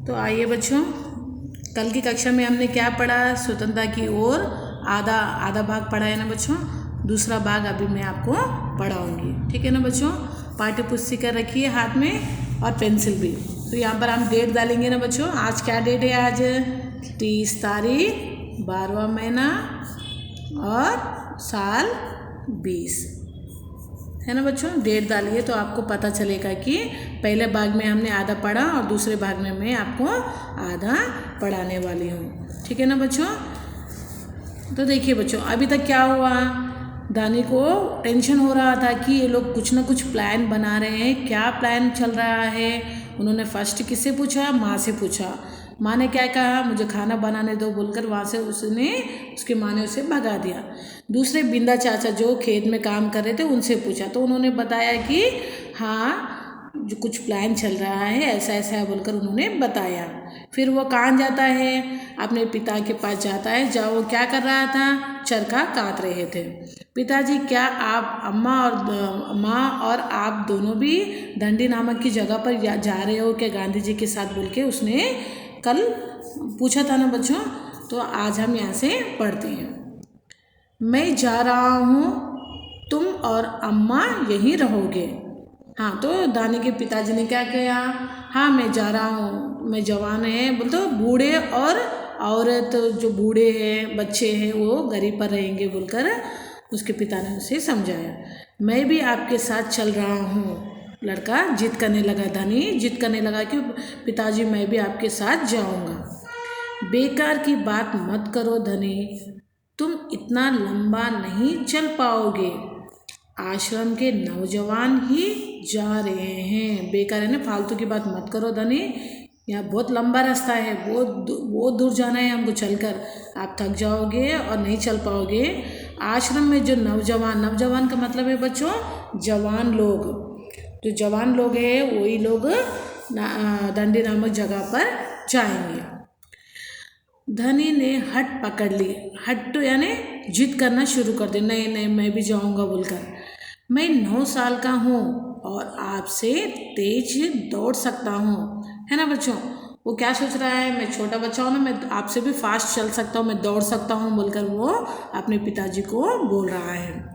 तो आइए बच्चों, कल की कक्षा में हमने क्या पढ़ा? स्वतंत्रता की ओर आधा भाग पढ़ा है ना बच्चों। दूसरा भाग अभी मैं आपको पढ़ाऊंगी, ठीक है ना बच्चों। पाठ्य पुस्तिका रखिए हाथ में और पेंसिल भी। तो यहाँ पर हम डेट डालेंगे ना बच्चों। आज क्या डेट है? आज 30 तारीख 12वां महीना और साल 20 है ना बच्चों। डेट डालिए तो आपको पता चलेगा कि पहले भाग में हमने आधा पढ़ा और दूसरे भाग में मैं आपको आधा पढ़ाने वाली हूँ, ठीक है ना बच्चों। तो देखिए बच्चों, अभी तक क्या हुआ? दानी को टेंशन हो रहा था कि ये लोग कुछ ना कुछ प्लान बना रहे हैं। क्या प्लान चल रहा है? उन्होंने फर्स्ट किससे पूछा? माँ से पूछा। माँ ने क्या कहा? मुझे खाना बनाने दो बोलकर वहाँ से उसकी माँ ने उसे भगा दिया। दूसरे बिंदा चाचा जो खेत में काम कर रहे थे उनसे पूछा तो उन्होंने बताया कि हाँ जो कुछ प्लान चल रहा है, ऐसा ऐसा है बोलकर उन्होंने बताया। फिर वो कहाँ जाता है? अपने पिता के पास जाता है। जहाँ वो क्या कर रहा था? चरखा काट रहे थे। पिताजी, क्या आप माँ और आप दोनों भी दंडी नामक की जगह पर जा रहे हो क्या गांधी जी के साथ? बोल के उसने कल पूछा था ना बच्चों। तो आज हम यहाँ से पढ़ते हैं। मैं जा रहा हूँ, तुम और अम्मा यहीं रहोगे। हाँ, तो दानी के पिताजी ने क्या किया? हाँ मैं जा रहा हूँ, मैं जवान है बोल तो बूढ़े और औरत जो बूढ़े हैं बच्चे हैं वो गरीब पर रहेंगे बोलकर उसके पिता ने उसे समझाया। मैं भी आपके साथ चल रहा हूँ। लड़का जिद करने लगा, धनी जिद करने लगा कि पिताजी मैं भी आपके साथ जाऊँगा। बेकार की बात मत करो धनी, तुम इतना लंबा नहीं चल पाओगे। आश्रम के नौजवान ही जा रहे हैं। बेकार है ना, फालतू की बात मत करो धनी, यहाँ बहुत लंबा रास्ता है, बहुत दूर जाना है हमको चलकर। आप थक जाओगे और नहीं चल पाओगे। आश्रम में जो नौजवान का मतलब है बच्चों जवान लोग, जो जवान लोग हैं वही लोग दंडी नामक जगह पर जाएंगे। धनी ने हट पकड़ ली। हट तो यानी जिद करना शुरू कर दे, नहीं नहीं मैं भी जाऊंगा बोलकर। मैं 9 साल का हूँ और आपसे तेज दौड़ सकता हूँ, है ना बच्चों। वो क्या सोच रहा है? मैं छोटा बच्चा हूँ ना, मैं आपसे भी फास्ट चल सकता हूँ, मैं दौड़ सकता हूँ बोलकर वो अपने पिताजी को बोल रहा है।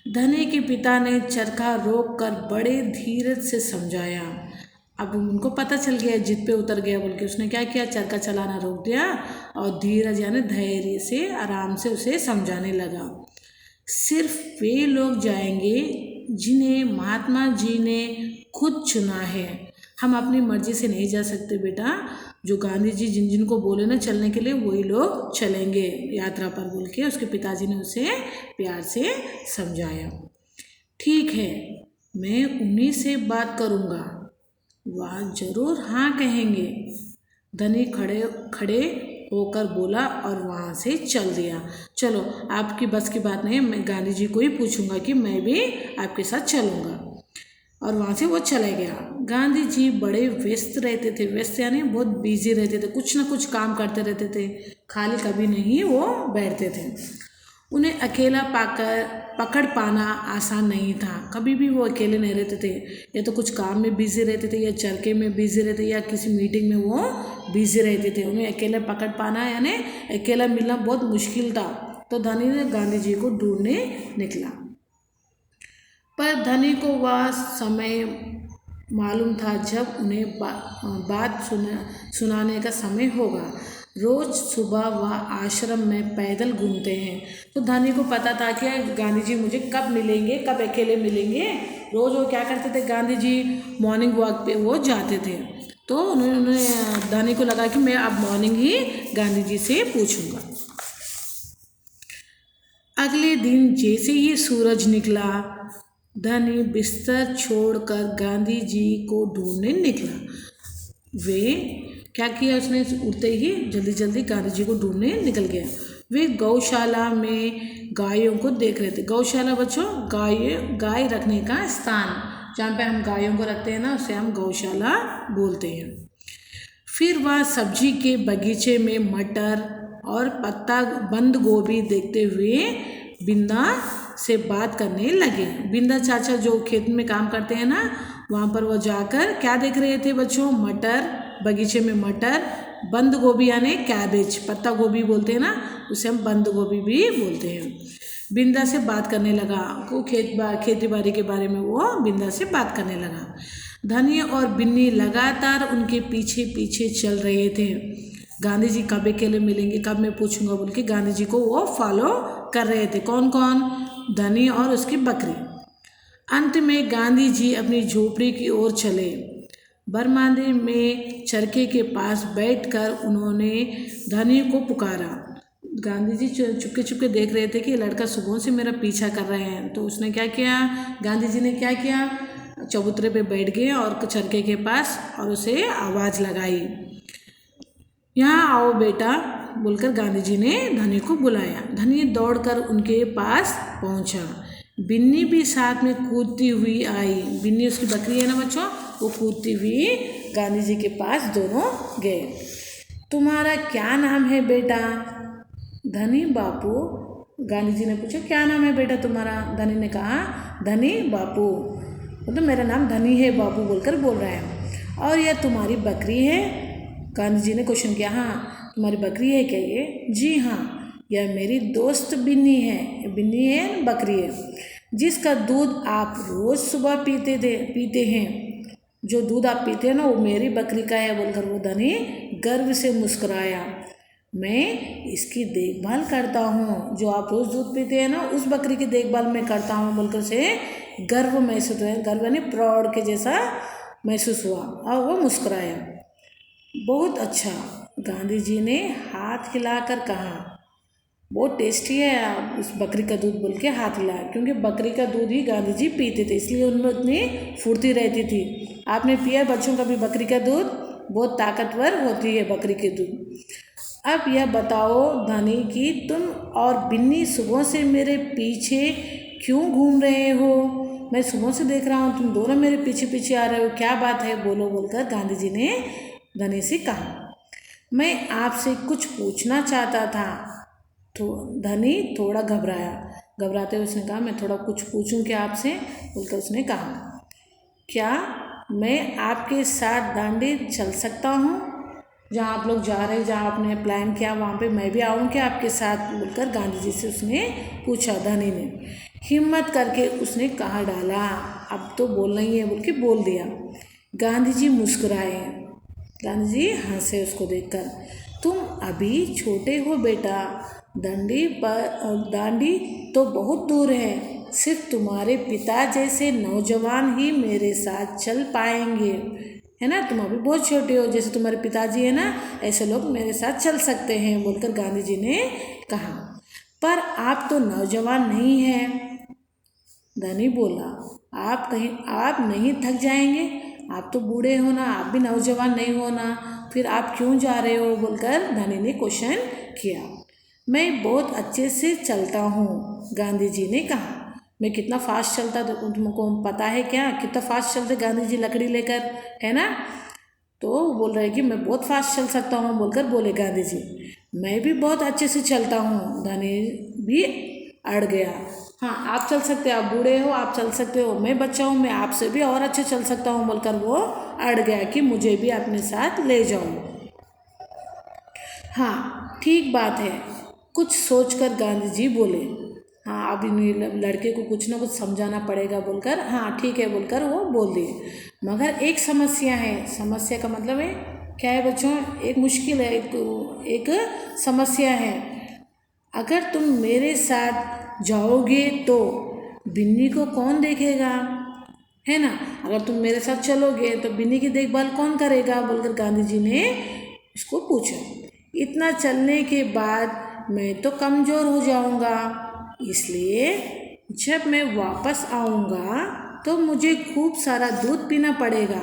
धनी के पिता ने चरखा रोक कर बड़े धीरज से समझाया। अब उनको पता चल गया, जिद पे उतर गया बोल के उसने क्या किया? चरखा चलाना रोक दिया और धीरज यानी धैर्य से आराम से उसे समझाने लगा। सिर्फ वे लोग जाएंगे जिन्हें महात्मा जी ने खुद चुना है। हम अपनी मर्जी से नहीं जा सकते बेटा, जो गांधी जी जिनको बोले ना चलने के लिए वही लोग चलेंगे यात्रा पर बोल के उसके पिताजी ने उसे प्यार से समझाया। ठीक है, मैं उन्हीं से बात करूँगा, वह जरूर हाँ कहेंगे। धनी खड़े होकर बोला और वहाँ से चल दिया। चलो आपकी बस की बात नहीं, मैं गांधी जी को ही पूछूंगा कि मैं भी आपके साथ चलूँगा। और वहाँ से वो चला गया। गांधी जी बड़े व्यस्त रहते थे, व्यस्त यानी बहुत बिजी रहते थे, कुछ ना कुछ काम करते रहते थे, खाली कभी नहीं वो बैठते थे। उन्हें अकेला पकड़ पाना आसान नहीं था। कभी भी वो अकेले नहीं रहते थे, या तो कुछ काम में बिजी रहते थे या चरखे में बिजी रहते या किसी मीटिंग में वो बिजी रहते थे। उन्हें अकेले पकड़ पाना यानी अकेला मिलना बहुत मुश्किल था। तो धनी ने गांधी जी को ढूंढने निकला, पर धनी को वह समय मालूम था जब उन्हें बात सुनाने का समय होगा। रोज सुबह वह आश्रम में पैदल घूमते हैं। तो धनी को पता था कि गांधी जी मुझे कब मिलेंगे, कब अकेले मिलेंगे। रोज वो क्या करते थे? गांधी जी मॉर्निंग वॉक पे वो जाते थे। तो उन्होंने धनी को लगा कि मैं अब मॉर्निंग ही गांधी जी से पूछूंगा। अगले दिन जैसे ही सूरज निकला, धनी बिस्तर छोड़कर गांधी जी को ढूंढने निकला। वे क्या किया? उसने उठते ही जल्दी जल्दी गांधी जी को ढूंढने निकल गया। वे गौशाला में गायों को देख रहे थे। गौशाला बच्चों गाय रखने का स्थान, जहाँ पे हम गायों को रखते हैं ना, उसे हम गौशाला बोलते हैं। फिर वह सब्जी के बगीचे में मटर और पत्ता बंद गोभी देखते हुए बिंदा से बात करने लगे। बिंदा चाचा जो खेत में काम करते हैं ना, वहाँ पर वो जाकर क्या देख रहे थे बच्चों? मटर बगीचे में मटर, बंद गोभी यानी कैबेज, पत्ता गोभी बोलते हैं ना, उसे हम बंद गोभी भी बोलते हैं। बिंदा से बात करने लगा, को खेती बाड़ी के बारे में वो बिंदा से बात करने लगा। धनी और बिन्नी लगातार उनके पीछे पीछे चल रहे थे। गांधी जी कब अकेले मिलेंगे, कब मैं पूछूंगा बोल के गांधी जी को वो फॉलो कर रहे थे। कौन कौन? धनी और उसकी बकरी। अंत में गांधी जी अपनी झोपड़ी की ओर चले। बरमादे में चरखे के पास बैठकर उन्होंने धनी को पुकारा। गांधी जी चुपके चुपके देख रहे थे कि लड़का सुबह से मेरा पीछा कर रहे हैं, तो उसने क्या किया, गांधी जी ने क्या किया, चबूतरे पे बैठ गए और चरखे के पास और उसे आवाज़ लगाई। यहाँ आओ बेटा बोलकर गांधी जी ने धनी को बुलाया। धनी दौड़कर उनके पास पहुँचा। बिन्नी भी साथ में कूदती हुई आई। बिन्नी उसकी बकरी है ना बच्चों, वो कूदती हुई गांधी जी के पास दोनों गए। तुम्हारा क्या नाम है बेटा? धनी बापू। गांधी जी ने पूछा क्या नाम है बेटा तुम्हारा? धनी ने कहा धनी बापू, मतलब मेरा नाम धनी है बापू बोलकर बोल रहा है। और यह तुम्हारी बकरी है? गांधी जी ने क्वेश्चन किया। हाँ तुम्हारी बकरी है क्या ये? जी हाँ, यह मेरी दोस्त बिन्नी है। बिन्नी है बकरी है, जिसका दूध आप रोज़ सुबह पीते हैं। जो दूध आप पीते हैं ना वो मेरी बकरी का है बोलकर वो धनी गर्व से मुस्कुराया। मैं इसकी देखभाल करता हूँ, जो आप रोज़ दूध पीते हैं ना उस बकरी की देखभाल मैं करता हूँ बोलकर से गर्व महसूस हुआ। गर्व यानी प्राउड के जैसा महसूस हुआ और वो मुस्कुराया। बहुत अच्छा, गांधी जी ने हाथ हिलाकर कहा। बहुत टेस्टी है उस बकरी का दूध बोल के हाथ हिलाया, क्योंकि बकरी का दूध ही गांधी जी पीते थे, इसलिए उनमें उतनी फुर्ती रहती थी। आपने पिया बच्चों कभी बकरी का दूध? बहुत ताकतवर होती है बकरी के दूध। अब यह बताओ धनी कि तुम और बिन्नी सुबह से मेरे पीछे क्यों घूम रहे हो? मैं सुबह से देख रहा हूँ तुम दोनों मेरे पीछे पीछे आ रहे हो, क्या बात है बोलो बोलकर गांधी जी ने धनी से कहा। मैं आपसे कुछ पूछना चाहता था। तो धनी थोड़ा घबराते हुए उसने कहा मैं थोड़ा कुछ पूछूं क्या आपसे बोलकर उसने कहा। क्या मैं आपके साथ दांडी चल सकता हूँ? जहाँ आप लोग जा रहे हैं, जहाँ आपने प्लान किया वहाँ पे मैं भी आऊँ क्या आपके साथ बोलकर गांधी जी से उसने पूछा। धनी ने हिम्मत करके उसने कहा डाला, अब तो बोलना ही है बोल के बोल दिया। गांधी जी मुस्कुराए। गांधी जी हंसे उसको देखकर। तुम अभी छोटे हो बेटा, दांडी तो बहुत दूर है, सिर्फ तुम्हारे पिता जैसे नौजवान ही मेरे साथ चल पाएंगे, है ना, तुम अभी बहुत छोटे हो, जैसे तुम्हारे पिताजी है ना ऐसे लोग मेरे साथ चल सकते हैं बोलकर गांधी जी ने कहा। पर आप तो नौजवान नहीं हैं, धनी बोला। आप नहीं थक जाएंगे? आप तो बूढ़े हो ना, आप भी नौजवान नहीं हो ना, फिर आप क्यों जा रहे हो बोलकर धनी ने क्वेश्चन किया। मैं बहुत अच्छे से चलता हूँ, गांधी जी ने कहा। मैं कितना फास्ट चलता तुमको पता है क्या? कितना फास्ट चलते गांधी जी लकड़ी लेकर, है ना? तो बोल रहे कि मैं बहुत फास्ट चल सकता हूँ बोलकर बोले गांधी जी। मैं भी बहुत अच्छे से चलता हूँ, धनी भी अड़ गया। हाँ आप चल सकते हो, आप बूढ़े हो आप चल सकते हो, मैं बच्चा हूँ मैं आपसे भी और अच्छे चल सकता हूँ बोलकर वो अड़ गया कि मुझे भी अपने साथ ले जाओ। हाँ ठीक बात है, कुछ सोचकर गांधी जी बोले। हाँ अब इन लड़के को कुछ ना कुछ समझाना पड़ेगा बोलकर हाँ ठीक है बोलकर वो बोल दिए। मगर एक समस्या है। समस्या का मतलब है क्या है बच्चों? एक मुश्किल है, एक समस्या है। अगर तुम मेरे साथ जाओगे तो बिन्नी को कौन देखेगा, है ना? अगर तुम मेरे साथ चलोगे तो बिन्नी की देखभाल कौन करेगा बोलकर गांधी जी ने इसको पूछा। इतना चलने के बाद मैं तो कमज़ोर हो जाऊंगा, इसलिए जब मैं वापस आऊँगा तो मुझे खूब सारा दूध पीना पड़ेगा।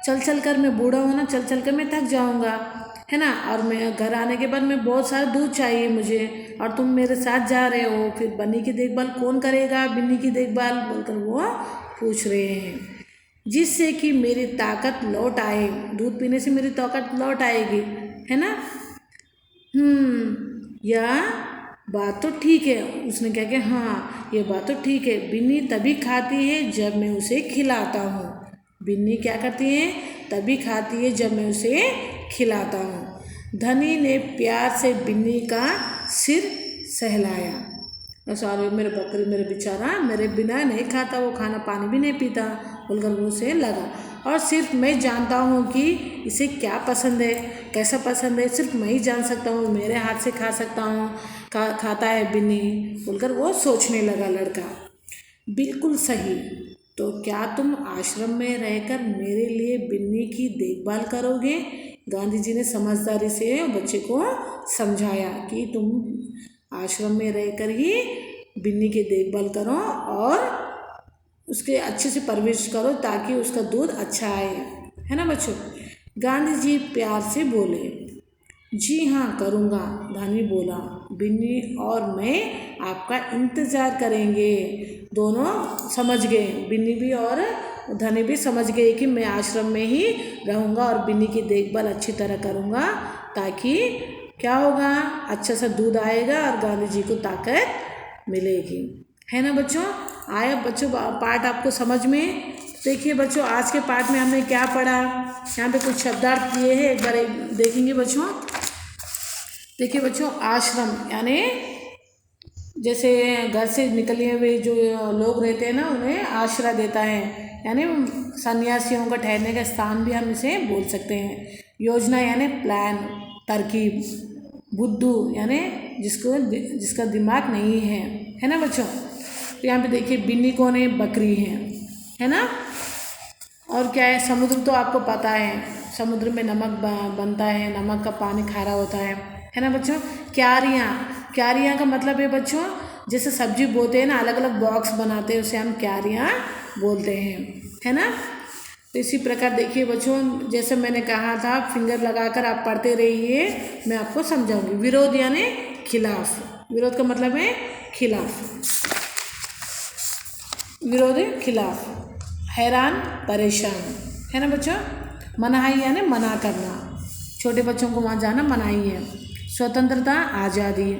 चल चल कर मैं बूढ़ा हूँ ना, चल चल कर मैं थक जाऊँगा, है ना, और मैं घर आने के बाद मैं बहुत सारा दूध चाहिए मुझे, और तुम मेरे साथ जा रहे हो, फिर बन्नी की देखभाल कौन करेगा, बिन्नी की देखभाल बोलकर वो पूछ रहे हैं। जिससे कि मेरी ताकत लौट आए, दूध पीने से मेरी ताकत लौट आएगी, है ना? यह बात तो ठीक है। उसने क्या किया, हाँ ये बात तो ठीक है, बिन्नी तभी खाती है जब मैं उसे खिलाता हूँ। बिन्नी क्या करती है? तभी खाती है जब मैं उसे खिलाता हूँ। धनी ने प्यार से बिन्नी का सिर सहलाया। सॉरी, मेरे बकरी मेरे बेचारा मेरे बिना नहीं खाता, वो खाना पानी भी नहीं पीता बोलकर वो उसे लगा। और सिर्फ मैं जानता हूँ कि इसे क्या पसंद है, कैसा पसंद है, सिर्फ मैं ही जान सकता हूँ, मेरे हाथ से खा सकता हूँ, खाता है बिन्नी बोलकर वो सोचने लगा लड़का। बिल्कुल सही, तो क्या तुम आश्रम में रहकर मेरे लिए बिन्नी की देखभाल करोगे? गांधी जी ने समझदारी से बच्चे को समझाया कि तुम आश्रम में रहकर ही बिन्नी की देखभाल करो और उसके अच्छे से परवरिश करो ताकि उसका दूध अच्छा आए, है ना बच्चों। गांधी जी प्यार से बोले। जी हाँ करूँगा, धनी बोला। बिन्नी और मैं आपका इंतज़ार करेंगे। दोनों समझ गए, बिन्नी भी और धनी भी समझ गए कि मैं आश्रम में ही रहूँगा और बिन्नी की देखभाल अच्छी तरह करूँगा ताकि क्या होगा, अच्छा सा दूध आएगा और गांधी जी को ताकत मिलेगी, है ना बच्चों। आया बच्चों पाठ आपको समझ में। देखिए बच्चों, आज के पाठ में हमने क्या पढ़ा, यहाँ पे कुछ शब्दार्थ दिए हैं, एक बार देखेंगे बच्चों। देखिए बच्चों, आश्रम यानी जैसे घर से निकले हुए जो लोग रहते हैं ना, उन्हें आश्रय देता है, यानी सन्यासियों का ठहरने का स्थान भी हम इसे बोल सकते हैं। योजना यानी प्लान, तरकीब। बुद्धू यानी जिसका दिमाग नहीं है ना बच्चों। तो यहाँ पे देखिए बिन्नी कौन है, बकरी है ना। और क्या है, समुद्र तो आपको पता है, समुद्र में नमक बनता है, नमक का पानी खारा होता है ना बच्चों। क्यारियाँ का मतलब है बच्चों, जैसे सब्जी बोते हैं ना, अलग अलग बॉक्स बनाते हैं, उसे हम क्यारियाँ बोलते हैं, है ना। तो इसी प्रकार देखिए बच्चों, जैसे मैंने कहा था फिंगर लगाकर आप पढ़ते रहिए, मैं आपको समझाऊंगी। विरोध यानी खिलाफ, विरोध का मतलब है खिलाफ, विरोध खिलाफ। हैरान परेशान, है ना बच्चों। मनाही यानी मना करना, छोटे बच्चों को वहाँ जाना मनाही है। स्वतंत्रता आज़ादी।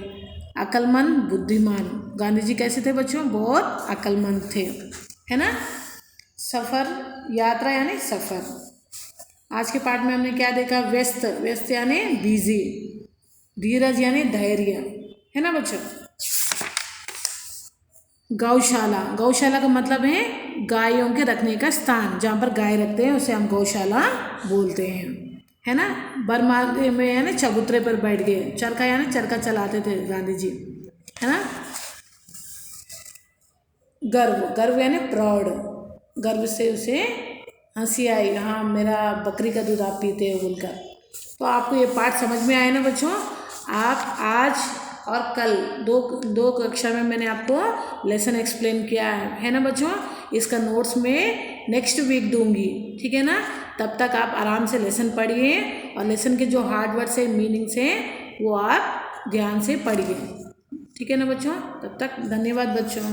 अक्लमंद बुद्धिमान, गांधी जी कैसे थे बच्चों, बहुत अक्लमंद थे, है ना। सफ़र यात्रा यानी सफ़र। आज के पाठ में हमने क्या देखा, व्यस्त यानी बिजी। धीरज यानी धैर्य, है ना बच्चों। गौशाला का मतलब है गायों के रखने का स्थान, जहाँ पर गाय रखते हैं उसे हम गौशाला बोलते हैं, है ना। बर्मा में यानी चबूतरे पर बैठ गए। चरखा यानी चरखा चलाते थे गांधी जी, है ना। गर्व यानी प्राउड, गर्व से उसे हंसी आई, हाँ मेरा बकरी का दूध आप पीते हो बोलकर। तो आपको ये पाठ समझ में आया ना बच्चों। आप आज और कल दो कक्षा में मैंने आपको लेसन एक्सप्लेन किया है ना बच्चों। इसका नोट्स में नेक्स्ट वीक दूंगी, ठीक है ना। तब तक आप आराम से लेसन पढ़िए और लेसन के जो हार्ड वर्ड्स है, मीनिंग्स हैं, वो आप ध्यान से पढ़िए, ठीक है ना बच्चों। तब तक धन्यवाद बच्चों।